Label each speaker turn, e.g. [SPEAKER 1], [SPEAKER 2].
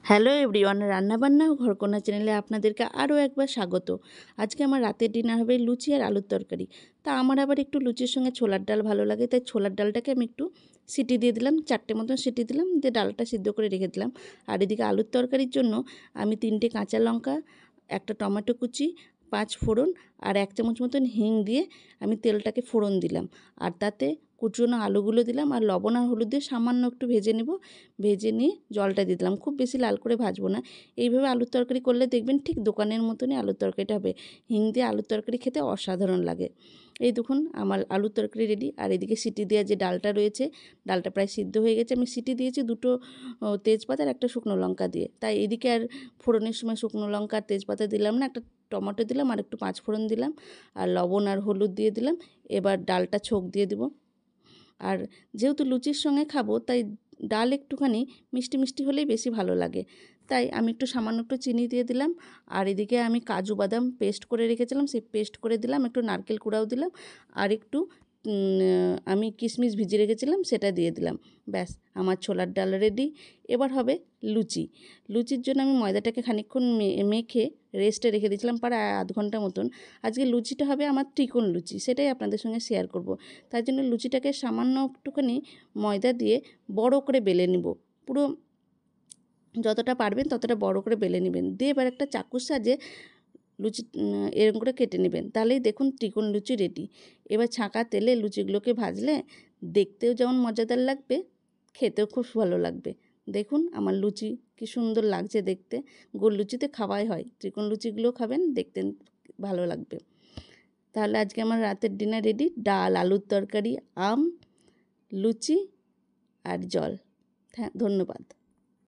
[SPEAKER 1] Hello everyone, রান্নাবান্না ও ঘরকন্না চ্যানেলে আপনাদেরকে আরও একবার স্বাগত। আজকে আমার রাতের ডিনার হবে লুচি আর আলুর তরকারি। তা আমার আবার একটু লুচির সঙ্গে ছোলার ডাল ভালো লাগে, তাই ছোলার ডালটাকে আমি একটু সিটি দিয়ে দিলাম, 4টে মতন সিটি দিলাম, দিয়ে ডালটা সিদ্ধ করে রেখে দিলাম। আর এদিকে আলুর তরকারির জন্য আমি 3টে কাঁচা লঙ্কা, একটা টমেটো কুচি, 5 ফোড়ন আর 1 চামচ মতন হিং দিয়ে আমি তেলটাকে ফোড়ন দিলাম। আর তাতে কুচনো আলুগুলো দিলাম আর লবণ আর হলুদ দিয়ে সামান্য একটু ভেজে নেব। ভেজে নিয়ে জলটা দিয়ে দিলাম, খুব বেশি লাল করে ভাজবো না। এইভাবে আলুর তরকারি করলে দেখবেন ঠিক দোকানের মতনই আলুর তরকারিটা হবে। হিং দিয়ে আলুর তরকারি খেতে অসাধারণ লাগে। এই দেখুন আমার আলুর তরকারি রেডি। আর এদিকে সিটি দেওয়া যে ডালটা রয়েছে, ডালটা প্রায় সিদ্ধ হয়ে গেছে। আমি সিটি দিয়েছি 2টো তেজপাতা আর 1টা শুকনো লঙ্কা দিয়ে। তাই এদিকে আর ফোড়নের সময় শুকনো লঙ্কা আর তেজপাতা দিলাম না, একটা টমেটো দিলাম আর একটু 5 ফোড়ন দিলাম আর লবণ আর হলুদ দিয়ে দিলাম। এবার ডালটা ছোঁক দিয়ে দিব। আর যেহেতু লুচির সঙ্গে খাবো, তাই ডাল একটুখানি মিষ্টি মিষ্টি হলেই বেশি ভালো লাগে। তাই আমি একটু সামান্য একটু চিনি দিয়ে দিলাম। আর এদিকে আমি কাজু বাদাম পেস্ট করে রেখেছিলাম, সেই পেস্ট করে দিলাম, একটু নারকেল কুড়াও দিলাম আর একটু আমি কিশমিশ ভিজিয়ে রেখেছিলাম সেটা দিয়ে দিলাম। ব্যাস, আমার ছোলার ডাল রেডি। এবার হবে লুচি। লুচির জন্য আমি ময়দাটাকে খানিকক্ষণ মেখে রেস্টে রেখে দিয়েছিলাম প্রায় আধ ঘন্টা মতন। আজকে লুচিটা হবে আমার ত্রিকোণ লুচি, সেটাই আপনাদের সঙ্গে শেয়ার করব। তার জন্য লুচিটাকে সামান্য একটুখানি ময়দা দিয়ে বড় করে বেলে নিব। পুরো যতটা পারবেন ততটা বড় করে বেলে নেবেন, দিয়ে এবার একটা চাকুর সাহায্যে লুচি এরকম করে কেটে নেবেন। তাহলেই দেখুন ত্রিকোণ লুচি রেডি। এবার ছাঁকা তেলে লুচিগুলোকে ভাজলে দেখতেও যেমন মজাদার লাগবে, খেতেও খুব ভালো লাগবে। দেখুন আমার লুচি কি সুন্দর লাগছে দেখতে। গোল লুচিতে খাওয়াই হয়, ত্রিকোণ লুচিগুলো খাবেন, দেখতে ভালো লাগবে। তাহলে আজকে আমার রাতের ডিনার রেডি। ডাল, আলুর তরকারি, আম, লুচি আর জল। হ্যাঁ, ধন্যবাদ।